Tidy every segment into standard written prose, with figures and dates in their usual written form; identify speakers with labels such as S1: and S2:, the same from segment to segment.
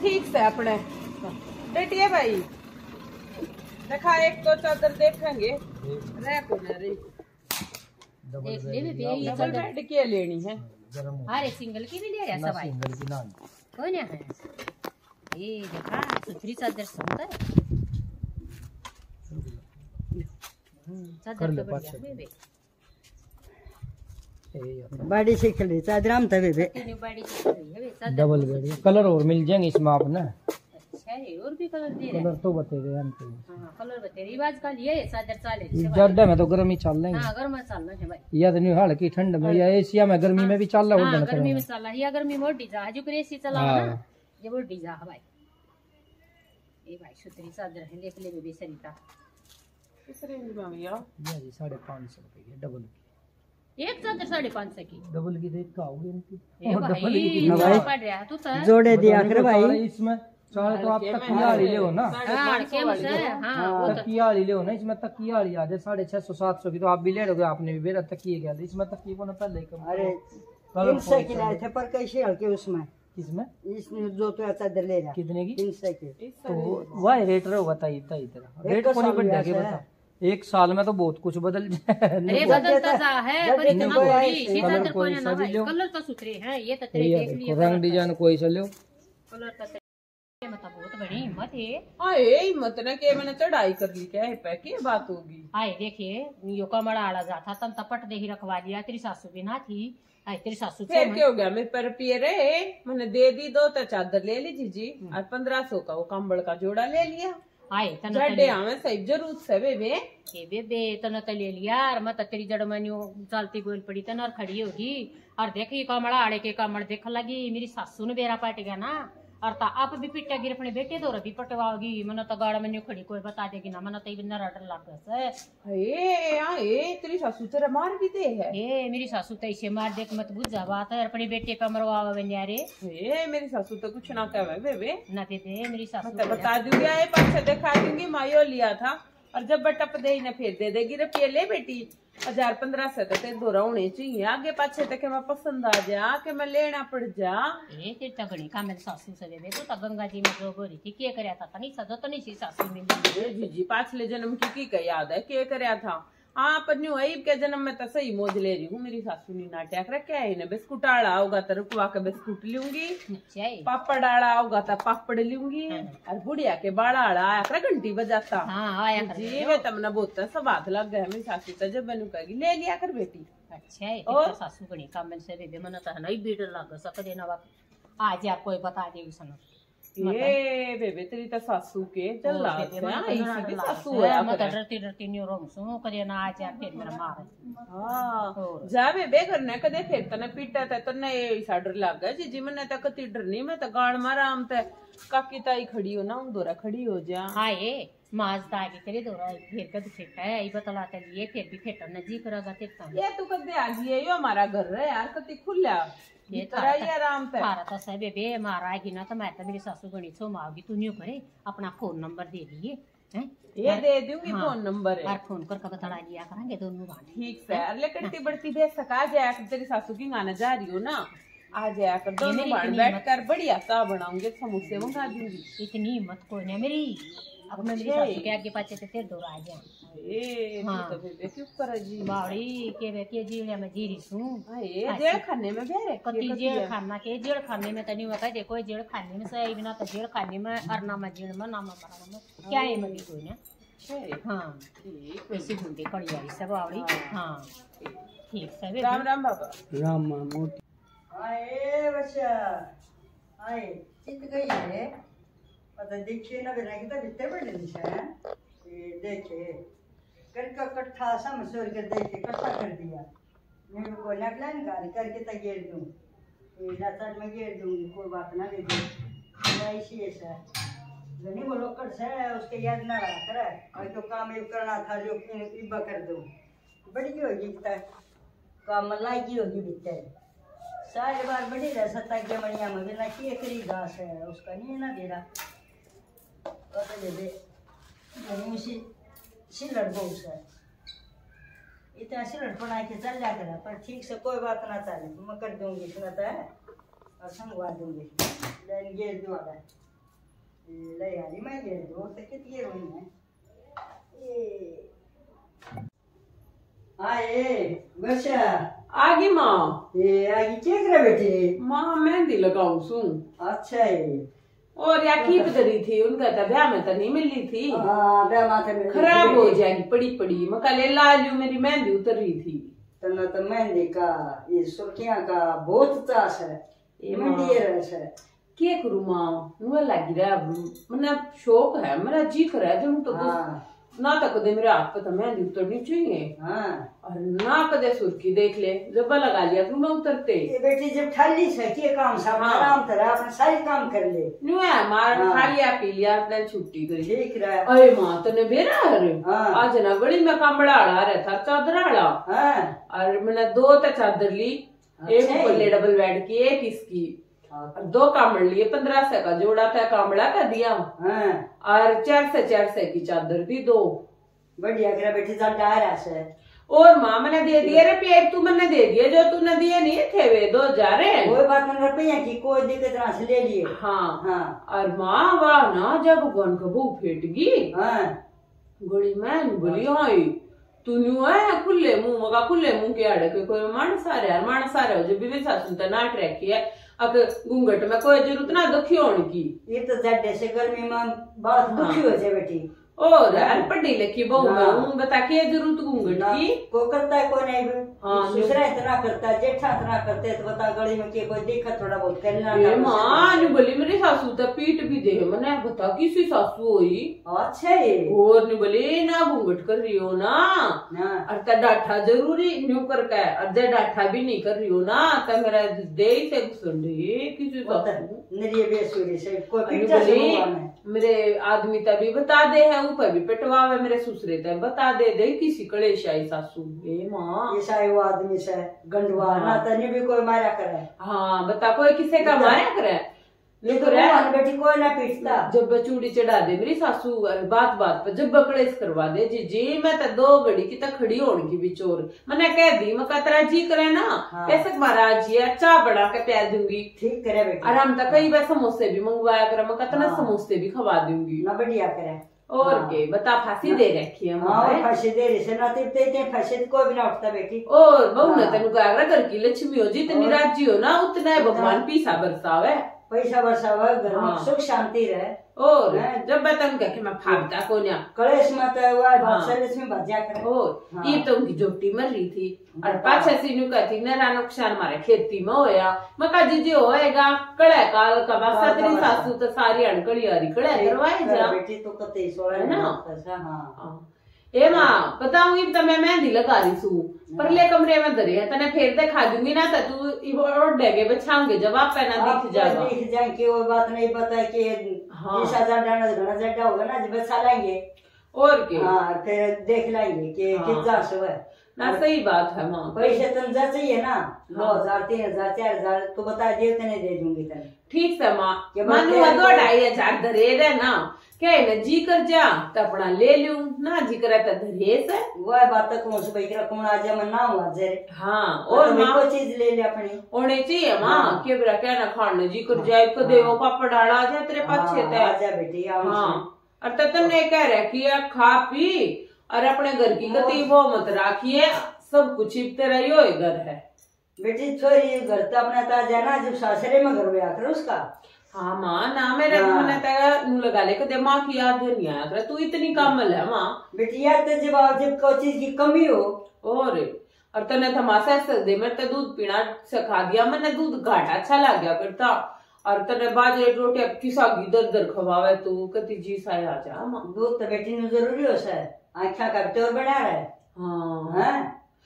S1: ठीक से अपने बेटिए भाई देखा एक तो चादर देखेंगे रह को न रही
S2: देख ले बेबे ये
S1: डबल बेड की लेनी है।
S2: अरे सिंगल की भी ले रहा सब भाई
S3: सिंगल की ना
S2: कौन है ये देखा सुथरी चादर सुनता है चादर तो बढ़िया बेबे
S4: बड़ी सीखली चादर हम तभी भी
S2: बड़ी है चादर
S3: डबल बेड कलर और मिल जाएंगे इसमें आपने।
S2: अच्छा है और भी कलर दे रहे
S3: कलर तो बतेगा हमको।
S2: हां कलर बते रिवाज का लिए चादर चाले
S3: ज्यादा में तो गर्म ही चल लेंगे।
S2: हां गर्म चलना है भाई
S3: या तो नहीं हल्की ठंड में या एशिया में गर्मी में भी चल रहा है।
S2: गर्मी में चल रहा है या गर्मी मोटी जा जो एसी चलाओ ना ये मोटी जा भाई ये भाई सुथरी चादर है देख ले बेबी सरिता
S1: इस रेंज में भैया
S3: ये जी 550 रुपए की डबल
S2: एक चादर 550 की
S3: डबल की रेट का होगी इनकी
S2: भाई पड़ रहा तू तो
S4: जोड़े दिया कर भाई
S3: इसमें चाहे तो आप तकिया वाली ले हो ना।
S2: हां केमस है हां वो
S3: तकिया वाली ले हो ना इसमें तकिया वाली आ जाए 650 700 की तो आप भी ले लोगे। आपने भी मेरा तकिए क्या इसमें तकिए को ना पहले ही कम।
S4: अरे 300 की लाए थे पर कैसे हल्के उसमें
S3: किसमें
S4: इसमें जो तो चादर ले रहा
S3: कितने की
S4: 300 की
S3: तो वह रेट रहो बताइए तरह रेट को नहीं बढ़ के बता एक साल में तो बहुत कुछ बदल जाए।
S2: अरे बदलता जा है पर इतना बड़ी सीधा तर कोई ना भाई कलर तो सुथरे हैं ये तो तेरे देख लिया
S3: रंग डिजाइन कोई सा लो
S2: कलर तो मतलब बहुत बड़ी हिम्मत है।
S1: हां ये हिम्मत ने के मैंने चढ़ाई कर ली क्या है पे की बात होगी।
S2: हाय देखिए यो कमड़ा आड़ा जाता तन तपट दे ही रखवा दिया तेरी सासू भी ना थी। हाय तेरी सासू
S1: फिर क्या हो गया मेरे पर पिए रहे मैंने दे दी 2 तो चादर ले ली जीजी और 1500 का वो कंबल का जोड़ा ले लिया।
S2: हाय
S1: जड़े हमें सही जरूरत से बेबे
S2: के बेबे तन तो ले लिया और मत तेरी जड़ मनियो चलती गोल पड़ी तन और खड़ी होगी और देखी कमड़ा आड़े के कमड़ देख लगी मेरी सासू ने बेरा पाट गया ना और ता आप भी पिटा गिर अपने बेटे दो भी पटवाओगी मन तो गाड़ा में खड़ी कोई बता देगी ना मन तो इतना डर लग
S1: ए तेरी सासू तेरा मार भी दे है
S2: ए मेरी सासू तो इसे मार देख मत बुझा बात है अपने बेटे का मरवावा बनियारे
S1: ए मेरी सासू तो कुछ ना कहे बेबे
S2: ना दे मेरी सासू
S1: तो बता दूंगी आए पाछे दिखा दूंगी मायो लिया था और जब बटप दे ना फिर दे देगी रुपये ले बेटी 1000-1500 तो दोरा होने चाहिए आगे पाछे तक मैं पसंद आ जा के मैं लेना पड़ जा
S2: ए तेरी तगड़ी का मेरी सासू से बेबे तो गंगा जी में जो गोरी थी के करया था नहीं सजो तो नहीं सी सासू में
S1: जी पाछले जन्म की याद है के करया था। हाँ पर न्यू आई के जन्म में तो सही मौज ले रही हूँ मेरी सासू ने नाटक रखा है ना बिस्कुट आड़ा होगा तो रुकवा के बिस्कुट लूंगी पापड़ आड़ा होगा तो पापड़ लूंगी और बुढ़िया के बाड़ा आड़ा आया कर घंटी बजाता जी वे तमने बहुत सब हाथ लग गया मेरी सासू तो जब मैंने कहेगी ले लिया कर बेटी।
S2: अच्छा है और सासू बड़ी काम से बेबे मन तो नहीं बीड़ लग सक देना आज आप कोई बता देगी सुनो
S1: ये बेबे तेरी तो सासू के चल रहा है सासू है
S2: मैं तो डरती नहीं रोम सुनो करे ना आज यार फिर मेरा मार
S1: हां जा बेबे करने कदे फिर तने पीटा ते तने ऐसा डर लग गया जी मैंने तो कति डर नहीं मैं तो गाड़ मारा हम ते काकी ताई खड़ी हो ना दोरा खड़ी हो जा।
S2: हां ये माज तागी तेरे दोरा फिर कद फेटा है ये बतलाते लिए फिर भी फेटा नजी करेगा तेता
S1: ये तू कदे आ गई है यो हमारा घर है यार कति खुला
S2: ये
S1: कराई आराम से
S2: सारा तो सब बेबे माराएगी ना तो मैं तो मेरी सासू गणी सो माओगी तू न्यू करे अपना फोन नंबर दे दिए हैं
S1: ये दे दूंगी फोन नंबर है
S2: और फोन करके बता लिया करेंगे दोनों बात
S1: ठीक से अरे कटती बढ़ती बेच सका जाया तेरी सासू की गाना जा रही हो ना आ जाया कर दोनों बाण बैठ कर बढ़िया सा बनाऊंगे समोसे मंगा दूंगी।
S2: इतनी हिम्मत कोई नहीं मेरी अब मैं मेरी सासू के आगे पाछे ते तेरे दोरा आ जा
S1: ए तो बेबे क्यों कर जी
S2: बाड़ी के बेटी जीले में जीरी सु
S1: ए जेल खाने में बेरे
S2: कति जेल खाना के जेल खाने में तनी वका देखो जेल खाने में सही बिना तो जेल खाने में अरना में जेल में नाम मरना में क्या है मगी कोई ना हां ठीक वैसी बुंदी कड़ी वाली सब आवड़ी हां ठीक है
S1: राम राम बाबा
S3: राम मोटी
S4: आए बच्चा आए चित गई है पता देखिए ना बिना की तो बिते बड़े दिशा है ये देखे करका इकट्ठा समझोर कर देखे इकट्ठा कर दिया मैं को लगला निकाल करके तो घेर दूं ये लाचार में घेर दूंगी कोई बात ना दे दे ऐसी ऐसा जनी बोलो कर से उसके याद ना रहा करे और जो काम ये करना था जो इबा कर दो बड़ी होगी काम लागी होगी बिते सारे बार बड़ी रह सत्ता के मणिया में बिना की करी घास है उसका नहीं ना दे रहा तो ले दे नहीं सिलट बहुत है इतना सिलट बना के चल जा कर पर ठीक से कोई बात ना चले मैं कर दूंगी सुनाता है संगवा दूंगी लेन ये द्वारा ले यारी मैं ये दो से कितने रोई है ये आए बच्चा
S1: आगी माँ
S4: ये आगे क्या करे बेटी
S1: माँ मेहंदी लगाऊ सू।
S4: अच्छा है
S1: और या खीप करी थी उनका तो ब्याह में तो नहीं मिली थी।
S4: हाँ ब्याह माथे में
S1: खराब हो जाएगी पड़ी पड़ी मकाले लालू मेरी मेहंदी उतर रही थी।
S4: तो मेहंदी का ये सुर्खियां का बहुत चास है मेहंदी रस है
S1: के करूँ माँ मुझे लगी रहा मैंने शौक है मेरा जी कर रहा है तो
S4: हाँ
S1: ना तो कदे मेरे हाथ पे तो मेहंदी उतरनी चाहिए
S4: हाँ
S1: और ना कदे सुर्खी देख ले जब लगा लिया तुम ना उतरते
S4: ये बेटी जब खाली से के काम सब
S1: हाँ।
S4: आराम तरह अपना सारी काम कर ले
S1: न्यू है मार
S4: हाँ।
S1: खा लिया पी लिया अपने छुट्टी करी।
S4: ठीक रहा
S1: अरे माँ तने बेरा अरे
S4: हाँ।
S1: आज ना बड़ी मैं कमड़ा आड़ा रहा था चादर आड़ा
S4: हाँ
S1: और मैंने 2 तो चादर ली एक
S4: अच्छा।
S1: ऊपर डबल बेड की एक इसकी और 2 कामड़ लिए 1500 का जोड़ा था कामड़ा का दिया
S4: हाँ
S1: और 400 की चादर दी 2
S4: बढ़िया करा बेटी जब डायरा से
S1: और माँ मैंने दे दिए रुपये तू मैंने दे दिए जो तूने दिए नहीं थे वे 2 जा रहे
S4: कोई बात नहीं रुपया की कोई दिक्कत ना से ले लिए
S1: हाँ
S4: हाँ
S1: और माँ वाह ना जब भगवान का बहू फेट गई
S4: हाँ
S1: गोली मैं बोली आई तू न्यू है खुले मुंह मगा खुले मुंह के आड़े के कोई मानस आ रहा है मानस आ रहा है जो भी वैसा सुनता नाट रखी है अब घूंघट में कोई जरूरत ना दुखी होने की
S4: ये तो जड्डे से गर्मी में बहुत दुखी हो जाए बेटी
S1: और पढ़ी लिखी बहू में
S4: हाँ।
S1: हूँ बता के जरूरत घूंघट की
S4: को करता है कोई नहीं
S1: हाँ,
S4: दूसरा इतना करता है जेठा इतना करते हैं तो बता गली में के कोई देखा थोड़ा बहुत करना
S1: ए माँ नी बोली मेरी सासू तो पीट भी दे मैंने बता किसी सासू हुई
S4: अच्छा है
S1: और नी बोली ना घूंघट कर रही हो ना
S4: हाँ
S1: और डाठा जरूरी न्यू कर का अरे डाठा भी नहीं कर रही हो ना तो मेरा दे से घुसन किसी सासू
S4: निरिय बेसुरी से कोई
S1: अरे
S4: पिक्चर से
S1: बोली,
S4: हुआ में
S1: मेरे आदमी तभी बता दे है ऊपर भी पिटवावे मेरे ससुरे तब बता दे किसी कलेश आई सासू ए माँ
S4: ऐसा है वो आदमी से गंडवा ना तनी भी कोई मारा करे
S1: हाँ बता कोई किसे का मारा करे
S4: ये तो भगवान बेटी कोई ना पीटता
S1: जब चूड़ी चढ़ा दे मेरी सासू बात बात पर जब कलेश करवा दे जी मैं तो 2 घड़ी की तक खड़ी होने की बिचोर मैंने कह दी मैं तेरा जी करे ना
S4: हाँ।
S1: कैसे महाराज जी चाय बना के प्यार दूंगी
S4: ठीक करे बेटी
S1: और हम तो कई बार समोसे भी मंगवाया कर मैं कहता
S4: हाँ।
S1: समोसे भी खवा दूंगी
S4: ना बढ़िया करे
S1: और
S4: हाँ।
S1: के बता फांसी दे रखी है
S4: हाँ
S1: हमारे।
S4: फांसी दे रही से ना तिपते फांसी तो कोई भी ना उठता बेटी
S1: और बहु ने
S4: हाँ।
S1: तेन कहा घर की लक्ष्मी हो जितनी
S4: और-
S1: राज्य हो ना उतना ही भगवान पीसा बरसावे
S4: पैसा वर्षा हुआ घर में
S1: हाँ।
S4: सुख शांति रहे
S1: और
S4: हाँ।
S1: जब बतन कह मैं फागता को ना
S4: कलेश मत हुआ
S1: हाँ।
S4: बादशाह लक्ष्मी भज्या करे
S1: और
S4: हाँ।
S1: ये तो उनकी जोटी मर रही थी और
S4: हाँ।
S1: पाछा सीनू कहती नरा नुकसान मारे खेती में होया मका जी होएगा कड़े काल का बासा तेरी
S4: हाँ।
S1: सासू तो सारी अणकड़ी हरी कड़े करवाए जा
S4: बेटी तो कते सोला
S1: है ना?
S4: हाँ
S1: हाँ। ए माँ बताऊंगी तो मैं मेहंदी लगा रही हूँ परले कमरे में धरे है तने फिर दिखा दूंगी ना तो तू और डेगे बछाऊंगे जब आप पहना दिख जाएगा
S4: दिख जाए कि वो बात नहीं पता कि
S1: हाँ।
S4: 20,000 डाना घना जड्डा होगा ना जब बचा लेंगे
S1: और के
S4: हाँ फिर देख लेंगे कि
S1: हाँ।
S4: कितना सो है
S1: ना सही बात है माँ
S4: पैसे तुम जा चाहिए ना 2,000 3,000 4,000 तो बता दिए तने दे दूंगी तने
S1: ठीक है माँ
S4: के बाद
S1: मानू
S4: क्या-
S1: 2,500 धरे रहे ना क्या है ना जी कर जा तो अपना ले लूं ना जी करे तो धरे से
S4: वह बात तक कौन से भाई कौन आज मन ना हुआ जरे
S1: हाँ और माँ
S4: कोई चीज ले ले अपनी
S1: होने चाहिए माँ
S4: हाँ।
S1: के बरा क्या ना खाने जी कर जाए को देवो पापड़ डाला आ जाए तेरे पास
S4: हाँ,
S1: है
S4: आजा बेटी आओ
S1: हाँ और तो तुमने कह रखी है खा पी और अपने घर की गति वो मत राखिए सब कुछ तेरा यो घर है
S4: बेटी छोरी घर तो अपना ताजा ना जब सासरे में घर में आकर उसका
S1: हाँ माँ ना मेरे
S4: हाँ।
S1: मैंने तेरा नू लगा ले कदे माँ की याद नहीं आया कर तू इतनी कामल है माँ
S4: बेटी यार तो जब कोई चीज की कमी हो
S1: और तने थमासा दे मैं तो दूध पीना सिखा दिया मैंने दूध घाटा अच्छा लग गया करता और तने बाजरे रोटी अब किसा की दर दर खवावे तू कति जी सा आ जा माँ
S4: दूध तो बेटी ने जरूरी हो सा आँखा का टोर बना रहा है
S1: हाँ
S4: हाँ?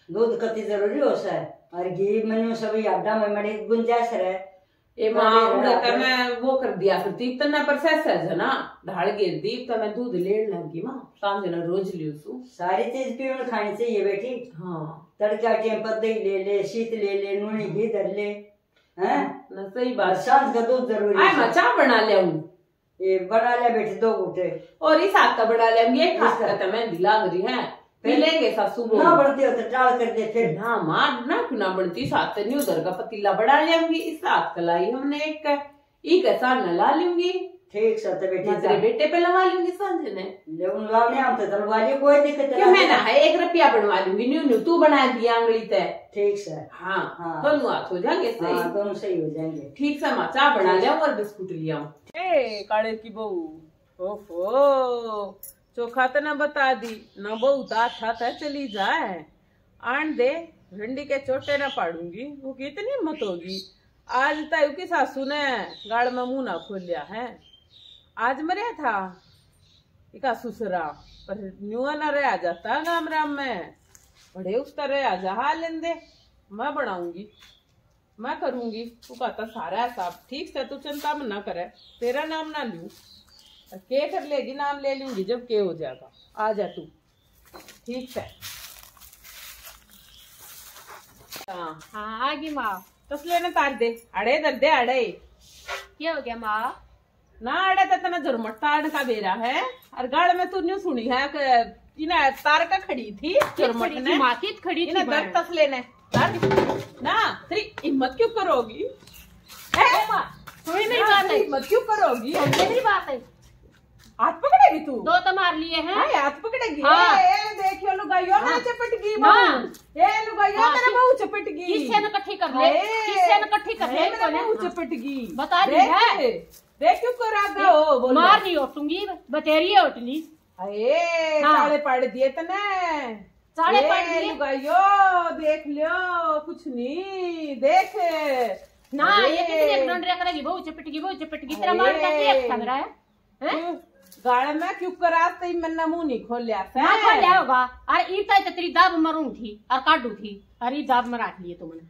S4: दूध कति जरूरी हो सा और घी मनु सभी आटा में मड़ी गुंजाइश रहे
S1: ए माँ उड़ता मैं वो कर दिया करती इतना प्रोसेस है ना ढाल गिर दी तो मैं दूध लेने लगी माँ शाम दिन रोज लियो सू
S4: सारी चीज पीवन खानी चाहिए बेटी
S1: हाँ
S4: तड़का टेम पर दही ले ले शीत ले ले नूनी घी धर ले हैं
S1: ना सही
S4: और
S1: बात
S4: सांझ का दूध जरूरी
S1: आय
S4: है
S1: मैं चाय बना ले हूँ
S4: ये बना ले बेटी 2 घूटे
S1: और इस हाथ का बना लेंगे एक हाथ
S4: इसका।
S1: का तो मेहंदी लाग रही है पी लेंगे सासू वो
S4: ना बनते हो तो डाल कर दे फिर।
S1: ना मार ना क्यों ना बनती साथ नहीं उधर का पतीला बढ़ा लेंगी इस साथ कलाई हमने एक का ई का सामने ला लूंगी।
S4: ठीक से तो बेटी
S1: तेरे बेटे पे लगा लूंगी सांझे ने
S4: ले उन लाने हम तो दलवाली कोई दिक्कत
S1: क्यों मैं ना है 1 रुपया बनवा लूंगी न्यू न्यू तू बना दिया आंगली ते।
S4: ठीक से
S1: हाँ
S4: हाँ।
S1: दोनों हाथ हो जाएंगे सही।
S4: हाँ दोनों सही हो जाएंगे।
S1: ठीक से मैं चाय बना लिया और बिस्कुट लिया ए काले की बहू ओफो चोखा तो न बता दी न बहू था चली जाए आन दे भिंडी के चोटे न पाड़ूंगी वो कितनी हिम्मत होगी। आज तायू की सासू ने गाड़ में मुंह ना खोल लिया है। आज मरिया था इका ससुरा पर न्यू न रह जाता गाम राम में बड़े उस तरह आ जा लेंदे मैं बनाऊंगी मैं करूंगी तू कहता सारा सब ठीक से तू चिंता में ना करे तेरा नाम ना लूं के कर लेगी नाम ले लूंगी जब के हो जाएगा आ जा तू ठीक है।
S2: हाँ आगी माँ
S1: तसले न तार दे अड़े दर दे अड़े
S2: क्या हो गया माँ
S1: ना अड़े तो तना झुरमट ताड़ का बेरा है और गाड़ में तू न्यू सुनी है इन्हें तार का खड़ी थी झुरमट ने
S2: माँ की खड़ी थी
S1: दर तसले ने ना तेरी हिम्मत क्यों करोगी
S2: मेरी बात है
S1: हिम्मत क्यों करोगी
S2: मेरी बात है
S1: हाथ पकड़ेगी तू
S2: 2 तो मार लिए हैं।
S1: हाथ पकड़ेगी
S2: हाँ।
S1: ए देखियो लुगाइयो मेरे चपट गई बहू ए लुगाइयो तेरे बहू चपट गई
S2: किससे न इकट्ठी कर ले किससे न इकट्ठी कर ले
S1: मेरे बहू चपट गई
S2: बता दी है
S1: देख क्यों कर आगा हो बोल
S2: मार नहीं उठूंगी बतेरी उठली
S1: अरे साले पड़ दिए तने
S2: साले पड़ दिए
S1: लुगाइयो देख लियो कुछ नहीं देख
S2: ना ये कितने डंडे करेगी बहू चपटगी तेरा मार कैसे एक खंड रहा है
S1: गाड़ में क्यों कराते मैंने मुंह नहीं खोलिया
S2: ना खोलिया होगा अरे ई तो तेरी दाब मरूं थी और काटू थी अरे दाब में रख लिए तुमने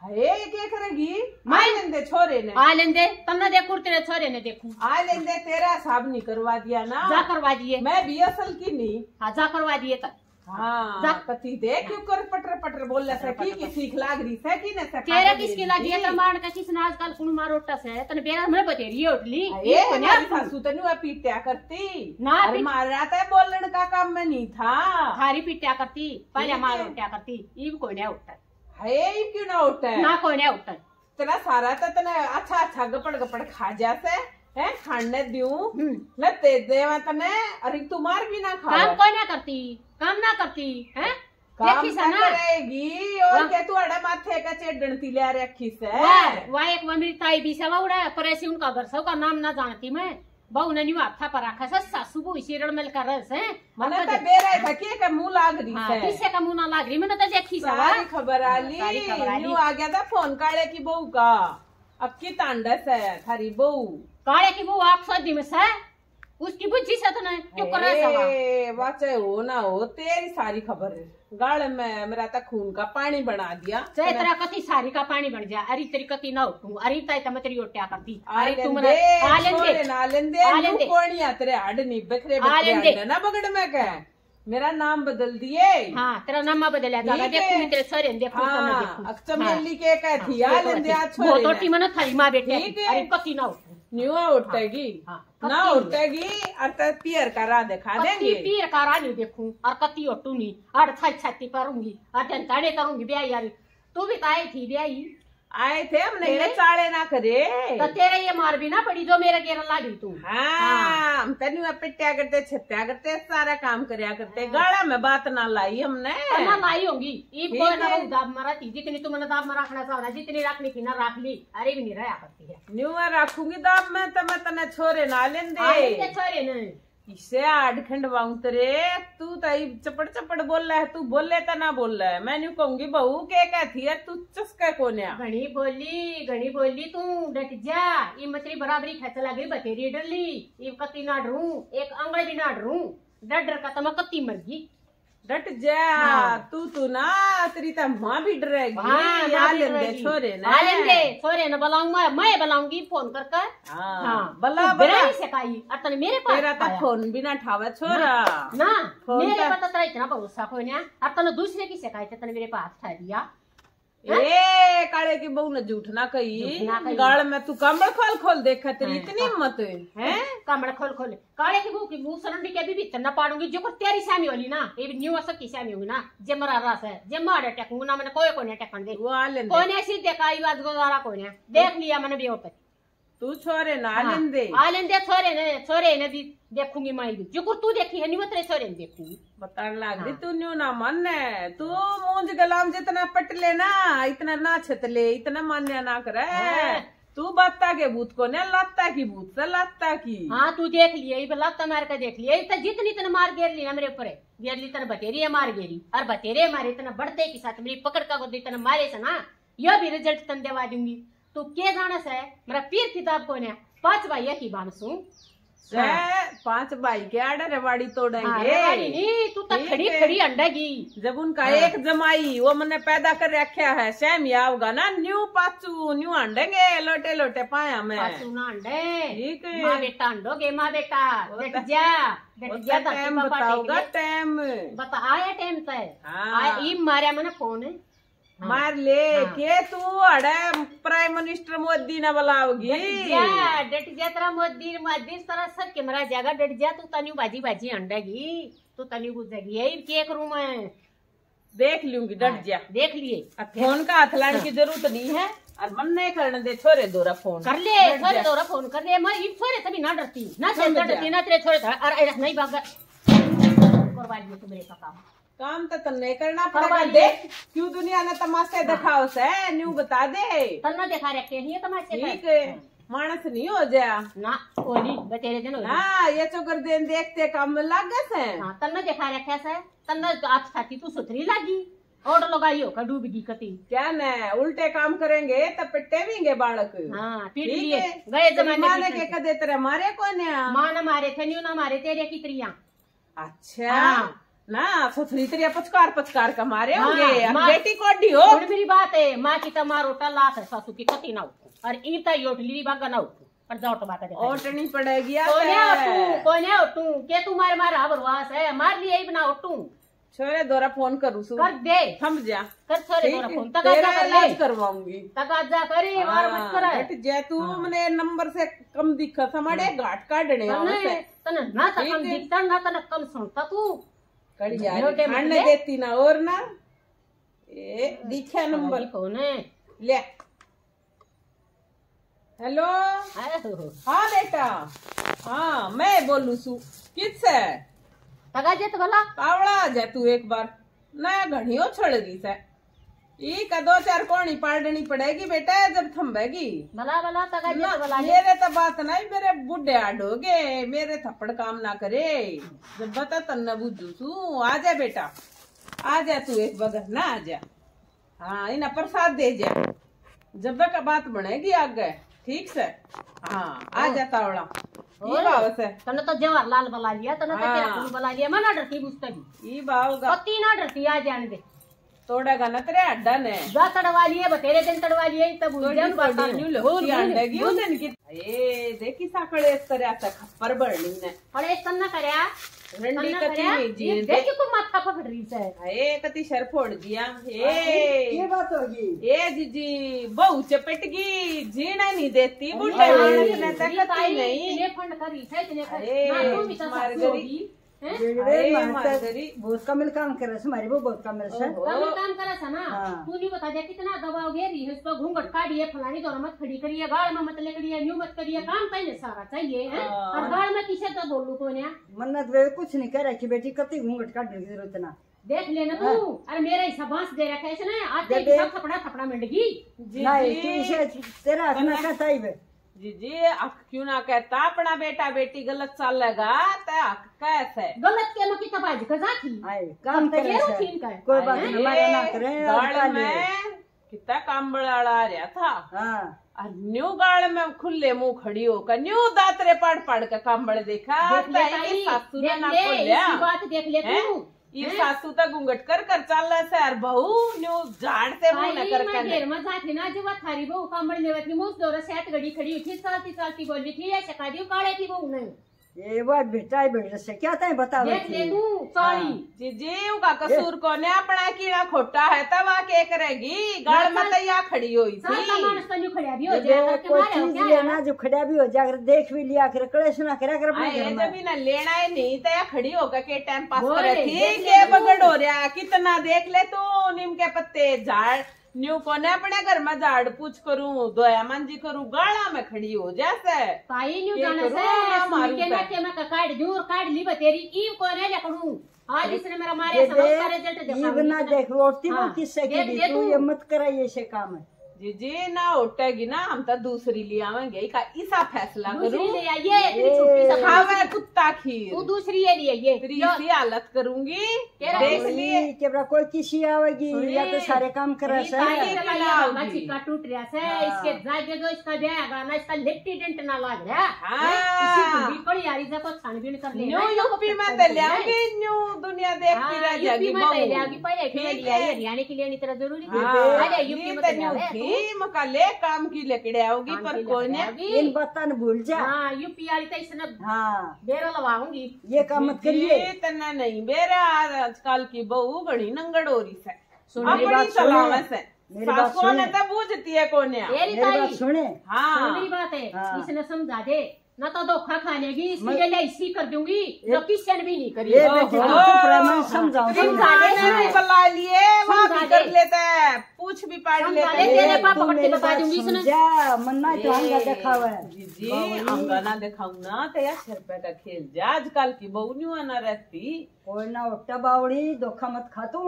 S1: अरे क्या करेगी आ लेंदे छोरे ने
S2: आ लेंदे तमने देखू तेरे छोरे ने देखू
S1: आ लेंदे तेरा साहब नहीं करवा दिया ना
S2: जा करवा दिए
S1: मैं भी असल की नहीं
S2: हाँ जा करवा दिए तक
S1: हाँ पति देख क्यों कर पटर पटर बोल रहा की सीख लाग रही है की न
S2: तेरा किसकी लागी है मान का किसने आजकल कुण मारोटा से तने बेरा मैं बतेरी उठली
S1: ये हमारी सासू तनु पीट्या करती
S2: ना
S1: मार रहा था बोलने का काम में नहीं था
S2: थारी पिट्या करती पहले मार उठ्या करती इब कोई नहीं उठता
S1: है क्यों ना उठता है
S2: ना कोई नहीं उठता
S1: तेरा सारा तो तना अच्छा गपड़ खा जाते है खाने दूं न ते देवा तने अरे तुम्हार भी ना खा
S2: काम कोई ना करती काम ना करती है
S1: काम करेगी और क्या तू अड़ा माथे का चेडन तिलिया रखी से
S2: वह एक मेरी ताई भी सेवा उड़ा पर ऐसी उनका घर सब का नाम ना जानती मैं बहू ने हाथा पर रखा से सासू को इसी रड़मेल कर रहे हैं
S1: मने तो बेरा था के का मुंह लाग रही है
S2: किससे का मुंह ना लाग रही मैंने तो देखी
S1: सारी खबर आली न्यू आ गया था फोन काले की बहू का अक्की तांडस है थारी बहू
S2: काले की बहू आप सदी में से उसकी बुद्धि से तो नहीं क्यों कर रहा है
S1: वाचे हो ना हो तेरी सारी खबर है गाड़ में मेरा तक खून का पानी बना दिया
S2: चाहे तेरा कति सारी का पानी बन जाए अरे तेरी कति ना उठू अरे ताई मैं तेरी ओट्या करती
S1: अरे तुम आलेंदे कोणिया तेरे हड नहीं बखरे ना बगड़ में कह मेरा नाम बदल दिए
S2: हाँ तेरा नाम बदल देखू तेरे सर देखू
S1: चमेली के थी आलेंदे
S2: छोटी मन थारी माँ बेटे अरे कति ना उठू
S1: न्यू उठेगी ना उठेगी और पियर करा दिखा देंगे
S2: पियर करा नहीं देखूं और कति उठूंगी और छाती करूंगी और टंटाने करूंगी ब्याह यारी तू भी आई थी ब्याही
S1: आए थे हमने ये चाले ना करे
S2: तो तेरे ये मार भी ना पड़ी जो मेरे गेरा लागी तू
S1: हाँ हम तेन पिट्या करते छत्या करते सारा काम करया करते गाड़ा में बात ना लाई हमने
S2: ना लाई होगी कोई ना दाब मरा थी जितनी तुमने दाब में रखना चाहो जितनी रखनी थी ना रख ली अरे भी नहीं रहा करती है
S1: न्यू रखूंगी दाब में तो मैं तने छोरे ना लेंदे
S2: छोरे न
S1: इसे आठ खंडवाऊं तेरे तू तई चपड़ बोल रहा है तू बोले तो ना बोल रहा है मैं न्यू कहूंगी बहू के क्या थी है तू चस्का कोन्या
S2: घनी बोली तू डट जा ये मछली बराबरी खेच लगी बतेरी डरली ये कति ना डरू एक अंगड़ी भी ना डरू डर का तो मैं कति मर गई
S1: डट जा तू ना तेरी तो माँ भी डरेगी
S2: छोरे न बुलाऊंगा मैं बुलाऊंगी फोन कर
S1: बला
S2: सिखाई और मेरे पास
S1: तेरा तो फोन भी ना ठावा छोरा
S2: ना मेरे पता तेरा इतना भरोसा कोई ना और तने दूसरे की शिकायत तने मेरे पास ठा दिया
S1: ए काले की बहू ने झूठ ना कही, गाल में तू कमर खोल खोल देखा तेरी इतनी हिम्मत है।
S2: कमर खोल खोल काले की बहू सरंडी के भी भीतर ना पाड़ूंगी जो तेरी सामी होली ना, ये भी न्यू सब की सामी होगी ना, जे मरा रस है जे मारे टेकूंगा ना, मैंने कोई टेकन दे कोने सीधे का आवाज गुजारा कोने देख लिया मैंने भी होता
S1: तू छोरे ना आलेंदे
S2: छोरे ने भी देखूंगी माई भी जो तू देखी है नहीं वो तेरे छोरे ने देखूंगी
S1: बताने लग दी तू न्यू ना मन है, तू मूंज गलाम जितना पट ले ना इतना ना छतले इतना मान्य ना करे, तू बाता के भूत को ने लाता की भूत से लाता की।
S2: हाँ तू देख लिया ये लाता मार कर देख लिया, इतना जितनी तने मार गेर ली ना मेरे ऊपर गेर ली तने बतेरी है मार गेरी और बतेरे मारे इतना बढ़ते के साथ मेरी पकड़ का गोदी तने मारे से ना यह भी रिजल्ट तन देवा दूंगी। तू के जाना से मेरा पीर किताब को ने 5 भाई की बानसू
S1: 5 भाई के आडे वाड़ी तोड़ेंगे
S2: नहीं तू तो खड़ी खड़ी अंडेगी
S1: जब उनका एक जमाई वो मैंने पैदा कर रखा है सेम ही आओगा ना न्यू पाचू न्यू अंडेंगे लोटे लोटे पाया में
S2: पाचू ना अंडे
S1: ठीक है
S2: माँ बेटा अंडोगे माँ बेटा बैठ जा
S1: टाइम बताओगा टाइम
S2: बता आया टाइम तय ई मारे मैंने फोन है
S1: मार ले के तू अड़े प्राइम मिनिस्टर मोदी ना बुलाओगी
S2: डट जा तेरा मोदी मोदी तरह सब कैमरा जाएगा डट जा तू तनी बाजी बाजी अंडेगी तू तनी गुजरेगी यही के करूं मैं
S1: देख लूंगी डट जा
S2: देख लिए
S1: फोन का हाथ लाने की जरूरत नहीं है और मन नहीं करने दे छोरे दोरा फोन
S2: कर ले छोरे दोरा फोन कर ले मैं इन छोरे तभी ना डरती ना डरती ना तेरे छोरे अरे नहीं भाग करवा दिए तू मेरे का
S1: काम तो तन्ने करना पड़ेगा देख क्यों दुनिया ने तमाशे दिखाओ से न्यू बता दे
S2: तन्ना दिखा रखे हैं तमाशे
S1: ठीक है मानस नहीं हो जाया
S2: ना ओली बतेरे दिन
S1: हाँ ये चोकर दिन देखते काम लागे से
S2: हाँ तन्ना दिखा रखे से तन्ना आज खाती तू सुथरी लागी और लगाई हो का डूबगी कती
S1: क्या न उल्टे काम करेंगे तब पिटेंगे बालक
S2: हाँ पीट लिए गए जमाने
S1: के कदे तेरे मारे कौन
S2: माँ न मारे थे न्यू न मारे तेरे की त्रिया
S1: अच्छा ना सुथरी तेरी पचकार का मारे होंगे बेटी को डी हो
S2: मेरी बात है माँ की तमारो लात है सासू की कती ना उठू और ईटा योटली बागा ना उठू पर जाओ बात है
S1: ओटनी पड़ेगी
S2: कोने उठू के तू मारे मारा बरवास है मार लिए ही बना उठू
S1: छोरे दोरा फोन करूँ
S2: कर दे
S1: थम जा
S2: कर छोरे दोरा फोन
S1: तेरा इलाज करवाऊंगी
S2: तकाजा करे और मत कर
S1: जे तू मने नंबर से कम दिखा हमारे घाट काटने
S2: तने ना तो कम दिखता ना तने कम सुनता तू
S1: खाने देती ना और ना ए दिखा नंबर
S2: कौन है
S1: ले हेलो हाँ बेटा हाँ मैं बोलू सू किससे
S2: तगा जे तो भला
S1: पावड़ा जा तू एक बार ना घड़ियों छोड़ दी से ई का 2-4 कोणी पाड़नी पड़ेगी बेटा जब थम्बेगी
S2: भला भला तगा जे तो भला
S1: मेरे तो बात नहीं मेरे बुढ़े आडोगे मेरे थप्पड़ काम ना करे जब बता तन्ना बुझू तू आ जा बेटा आ जा तू एक बगर ना आ जा हाँ इन्हें प्रसाद दे जा जब का बात बनेगी आगे ठीक से हाँ आ जा तावड़ा ई बाव से
S2: तने तो जवाहरलाल बुला लिया तने तो क्या बुला लिया मैं ना डरती बुझता भी
S1: ई बाव का
S2: पति ना डरती आ जाने दे
S1: तोड़ेगा ना तेरे अड्डा ने
S2: जा तड़वा लिए बतेरे दिन तड़वा लिए तब उजन
S1: पता न्यू लहोती अंडेगी उजन की ए देखी साकड़े करे आता खप्पर बड़नी ने
S2: अरे तन्ना करया
S1: रंडी कती जी
S2: देखी को माथा पकड़ रही है
S1: ए कती सर फोड़ दिया ए
S4: ये बात होगी
S1: ए जीजी बहु चपटगी जीना नहीं देती बुढ़े ने तकती नहीं
S2: ये फंड करी है इतने
S1: ना तू भी
S2: मार गई
S4: बहुत कम काम करे हमारी वो बहुत कम
S2: काम करे था ना तू नहीं बता दे कितना दबाव घेरी है उसको घूंघट काटिए फलानी दौर मत खड़ी करिए गाड़ में मत लेकड़िए न्यू मत करिए काम पहले सारा चाहिए और गाड़ में किसे तो बोलू को
S4: मन्नत वे कुछ नहीं कह रही बेटी कति घूंघट काटने की जरूरत ना
S2: देख लेना तू अरे मेरा हिस्सा बांस दे रखा है ना आज सब थपड़ा थपड़ा मिलेगी
S4: तेरा हाथ ना कहता ही
S1: जी अख क्यों ना कहता अपना बेटा बेटी गलत चलेगा तो अख कैसे
S2: गलत के मकी तबाज कजा थी
S4: काम करे कोई बात नहीं ना करे
S1: गाड़ में कितना काम बड़ा रहा था और न्यू गाड़ में खुले मुंह खड़ी होकर न्यू दातरे पड़ पड़ के काम बड़े देखा सासू ने ना खोलिया
S2: बात देख ले तू
S1: ये सासू तक घूंघट कर चल रहा है यार बहू न्यू झाड़ से मुंह न कर
S2: कर मजा थी ना जब थारी बहू कांबड़ लेवत की मुंह दौरा सेट गड़ी खड़ी उठी चलती चलती बोली थी ऐसे कादियो काले की बहू नहीं
S4: ये वो बेटा बेटा से क्या तय बता
S2: देख ले तू साड़ी
S1: जीजी का कसूर कोने अपना कीड़ा खोटा है तब आके करेगी गाड़ में तैया खड़ी हुई
S2: सारा
S1: थी
S2: मानस तो खड़ा भी हो जाएगा के
S4: कोई
S2: मारे हो
S4: चीज
S2: क्या
S4: लेना जो खड़ा भी हो जाकर देख भी लिया कर कलेश ना करा कर अपने घर
S1: जब
S4: में
S1: भी ना लेना है नहीं तैया खड़ी होकर के टाइम पास
S2: बोल
S1: करे
S2: रही,
S1: थी
S2: देख
S1: के
S2: ले तू।
S1: बगड़ हो रहा कितना देख ले तू नीम के पत्ते झाड़ न्यू कोने अपने घर में झाड़ पूछ करूं दोया मंजी करूं गाड़ा में खड़ी हो जैसे
S2: पाई न्यू
S1: ये
S2: जाने
S1: करो,
S2: से
S1: ना मारू
S2: सुन के
S1: पे।
S2: ना के मैं काट दूर काट ली तेरी ईव को रे लकड़ू आज इसने मेरा मारे
S4: ये
S2: समझ कर रिजल्ट
S4: ये
S2: देखा
S4: बना देख रोटी वो
S2: हाँ,
S4: किससे
S2: देख,
S4: की
S2: दे
S4: तू
S2: तू।
S4: ये मत करा ये से काम है
S1: जीजी ना उठेगी ना हम तो दूसरी ले आवेंगे का ऐसा फैसला
S2: दूसरी
S1: करूं
S2: ले आइए इतनी छोटी सा
S1: खावे कुत्ता खीर
S2: तू दूसरी ये लिए ये
S1: तेरी सी हालत करूंगी
S2: तेरा
S1: देख लिए
S4: के बरा कोई किसी आवेगी या तो सारे काम करे से
S2: चिक्का टूट रहा है इसके जागे जो इसका ब्याह गाना इसका लिट्टी डेंट ना लग रहा
S1: हाँ।
S2: इसी बड़ी यारी से को छानबीन कर ले
S1: न्यू यूपी में तो ले आऊंगी न्यू दुनिया देखती रह जाएगी
S2: यूपी में
S1: बहू।
S2: ले आगी पहले क्यों
S1: ठीक
S2: लिया
S1: है।
S2: ये हरियाणा के लिए नहीं तेरा जरूरी
S1: हाँ,
S2: पहले यूपी
S1: ये
S2: में
S1: तो
S2: तो
S1: न्यू
S2: ले
S1: थी मका ले काम की लकड़े आओगी
S2: काम
S1: पर
S2: की
S1: कोई
S2: लकड़े
S1: नहीं
S2: आओगी।
S4: इन बतन भूल जा
S2: हाँ यूपी वाली तो इसने
S4: हाँ
S2: बेरा लवाऊंगी
S4: ये काम मत करिए
S1: इतना नहीं मेरा आजकल की बहू बड़ी नंगड़ हो रही है
S4: सुन, मेरी
S1: अपनी
S4: बात सुने।
S1: सलामत है
S4: मेरी बात
S1: सासुओं ने
S4: सुने।
S1: तो बूझती है कौन है
S2: तेरी
S4: मेरी बात
S2: ताई
S4: सुने
S1: हाँ
S2: मेरी बात है
S4: हाँ।
S2: इसने समझा दे न तो धोखा खानेगी इसकी
S4: मैं-
S2: जगह इसी कर दूंगी न किसी ने भी नहीं करी
S4: ये बेटी तू चुप रह मैं समझाऊं
S2: समझा दे।
S1: समझाने भी बुला लिए वहाँ भी
S2: समझा
S1: कर
S2: दे।
S1: लेता है पूछ भी पाड़
S2: समझा
S1: लेता
S2: दे,
S1: है
S2: तेरे पापा
S4: तू
S2: पकड़ के
S4: मेरी
S2: बता
S4: बात
S2: दूंगी इसने।
S4: समझा मन्ना तो हंगा दिखावा है
S1: जी अंगाना दिखाऊ ना तो यार सिर पे का खेल जा आजकल की बहू नहीं आना रहती
S4: कोई ना उठा बावड़ी धोखा मत खा तू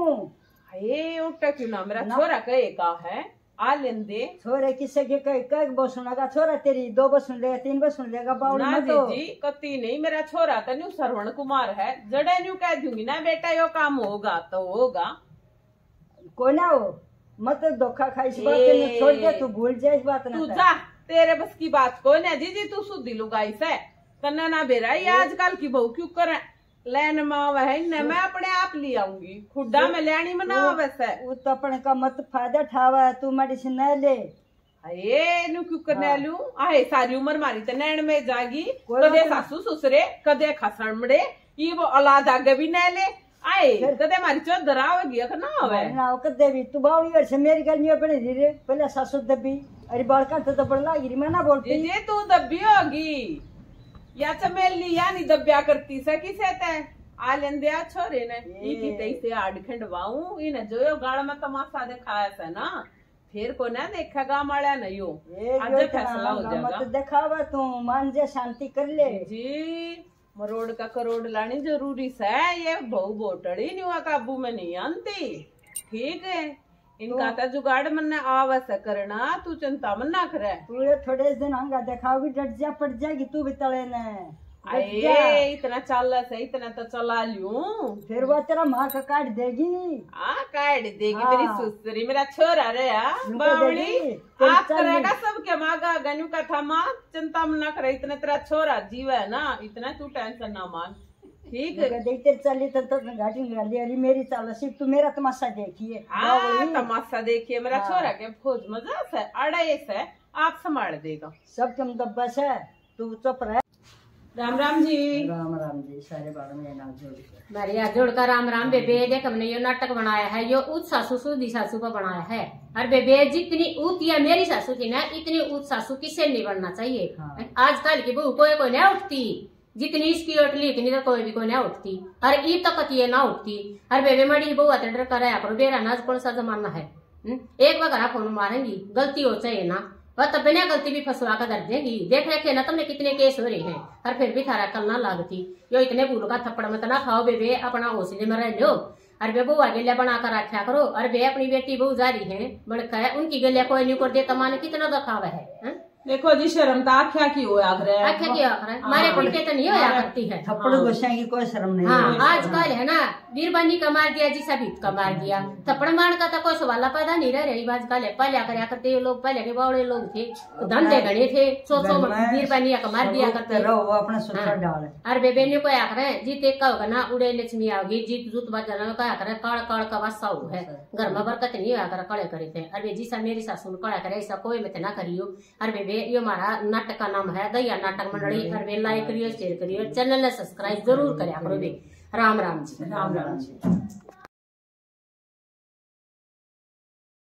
S1: ये उठा क्यों ना मेरा
S4: ना।
S1: छोरा कहे का है आ लेन दे
S4: छोरे किसे के कई बसुनेगा छोरा तेरी 2 बसुन लेगा 3 बसुन लेगा बावड़ी
S1: ना
S4: मत हो
S1: जी कति नहीं मेरा छोरा तो न्यू श्रवण कुमार है जड़े न्यू कह दूंगी ना बेटा यो काम होगा तो होगा
S4: कोई ना हो मत धोखा खा इस बात
S1: ए।
S4: ने छोड़ दे तू भूल जा इस बात
S1: तू
S4: ना
S1: जा तेरे बस की बात को ना जी तू सुधी लुगाई से कन्ना ना बेरा ये आजकल की बहू क्यों करे लेन माँ है न मैं अपने आप ले आऊंगी खुड्डा में लेनी मना वैसे
S4: वो तो अपने का मत फायदा ठावा तू मेडिसिन न ले
S1: ये नु क्यों करने लू आहे सारी उम्र मारी तो नैन में जागी
S4: कोई
S1: कदे
S4: बात नहीं।
S1: सासू ससुरे कदे खसमड़े ये वो औलाद आगे भी न ले आए कदे मारी चौधर आवेगी ना आवे
S4: ना कर देवी तू बावड़ी और से मेरी गल में बड़ी धीरे पहले सासु दबी अरे बालका तो बड़ लागी मैं ना बोलती
S1: ये तू दब्बी होगी या चमेली या नहीं दब्या करती से किसे ते आ लेंदे आ छोरे ने ई की तई से आड़ खंडवाऊं इन जो यो गाड़ में तमाशा दिखाया से ना फिर को ना देखेगा माड़ा नहीं हो
S4: ये
S1: आज
S4: जो
S1: फैसला हो
S4: मत
S1: जाएगा
S4: दिखावा तू मान जे शांति कर ले
S1: जी मरोड़ का करोड़ लानी जरूरी से ये बहु बोटड़ी नहीं हुआ काबू में नहीं आती ठीक है इनका तो जुगाड़ मन्ने आवश्यक करना तू चिंता मन ना करे
S4: तू ये थोड़े दिन हंगा दिखाओगी डट जा पड़ जाएगी तू भी तले ने डट जा।
S1: अरे इतना चाल से इतना तो चला लूं
S4: फिर वो तेरा माँ का काट देगी
S1: काट देगी
S4: हाँ।
S1: तेरी सुसरी मेरा छोरा रे
S4: नुको
S1: बावड़ी
S4: देगी, तेरी
S1: आप
S4: चल
S1: करेगा
S4: नहीं।
S1: सबके मागा गनु का था माँ चिंता मन ना करे इतना तेरा छोरा जीव है ना इतना तू टेंशन ना मान ठीक है
S4: देखते चली तो घाटी गाली अरे मेरी चाल सिर्फ तू मेरा तमाशा देखिए
S1: हाँ
S4: बावड़ी,
S1: तमाशा देखिए मेरा
S4: हाँ।
S1: छोरा के फौज मजा से अड़े से आप संभाल देगा
S4: सब तुम दब्बस है तू चुप रह
S1: राम राम जी
S4: राम राम जी सारे बारे में नाम जोड़ के
S2: मेरे यार जोड़कर राम राम बेबे देख हमने ये नाटक बनाया है यो ऊत सासू सूदी सासू का बनाया है और बेबे जितनी ऊत या मेरी सासू थी ना इतनी ऊत सासू किससे नहीं बनना चाहिए
S4: हाँ।
S2: आजकल की बहू कोई नहीं उठती जितनी इसकी उठली इतनी तो कोई भी कोई नहीं उठती और ई तो कतिये ना उठती और बेबे मड़ी बहू अत डर कराया करो बेरा नाज कौन सा जमाना है एक बार फोन मारेंगी गलती हो चाहिए ना वह तब बिना गलती भी फंसवा कर दर देगी देख रखे ना तुमने कितने केस हो रहे हैं और फिर भी थारा कल ना लागती यो इतने भूल का थप्पड़ मत ना खाओ बेबे अपना हौसले में रह लो और बे बउआ गलिया बना कर रखा करो और बे अपनी बेटी बहू जारी है बड़का है उनकी गलिया कोई नहीं कर देता माने कितना दिखावा है
S1: देखो जी शर्म तो आख्या की हो आखिर
S2: आख्या की आखिर मारे पलटे तो नहीं होया करती है
S4: थप्पड़ घुसाएंगी कोई शर्म नहीं
S2: हाँ
S4: है।
S2: आजकल है ना बीरबानी का मार दिया जी सभी का मार दिया थप्पड़ मार का तो कोई सवाल पैदा नहीं रह रही आजकल है पहले करया करते ये लोग पहले के बावड़े लोग थे धंधे घने थे सो बीरबानी का मार दिया करते
S4: रहो वो अपना सुथरा डाल
S2: अरे बेबे ने कोई आकर जीत एक का होगा ना उड़े लक्ष्मी आओगी जीत जूत बजाना का आकर काड़ काड़ का वासा है घर में बरकत नहीं आकर कड़े करे थे अरे जी सा मेरी सासू कड़ा करे ऐसा कोई मत ना करियो अरे बेबे वे ये हमारा नाटक का नाम है दया नाटक मंडली। हर वे लाइक करियो शेयर करियो चैनल ने सब्सक्राइब जरूर करया करो। राम राम जी।
S1: राम राम जी।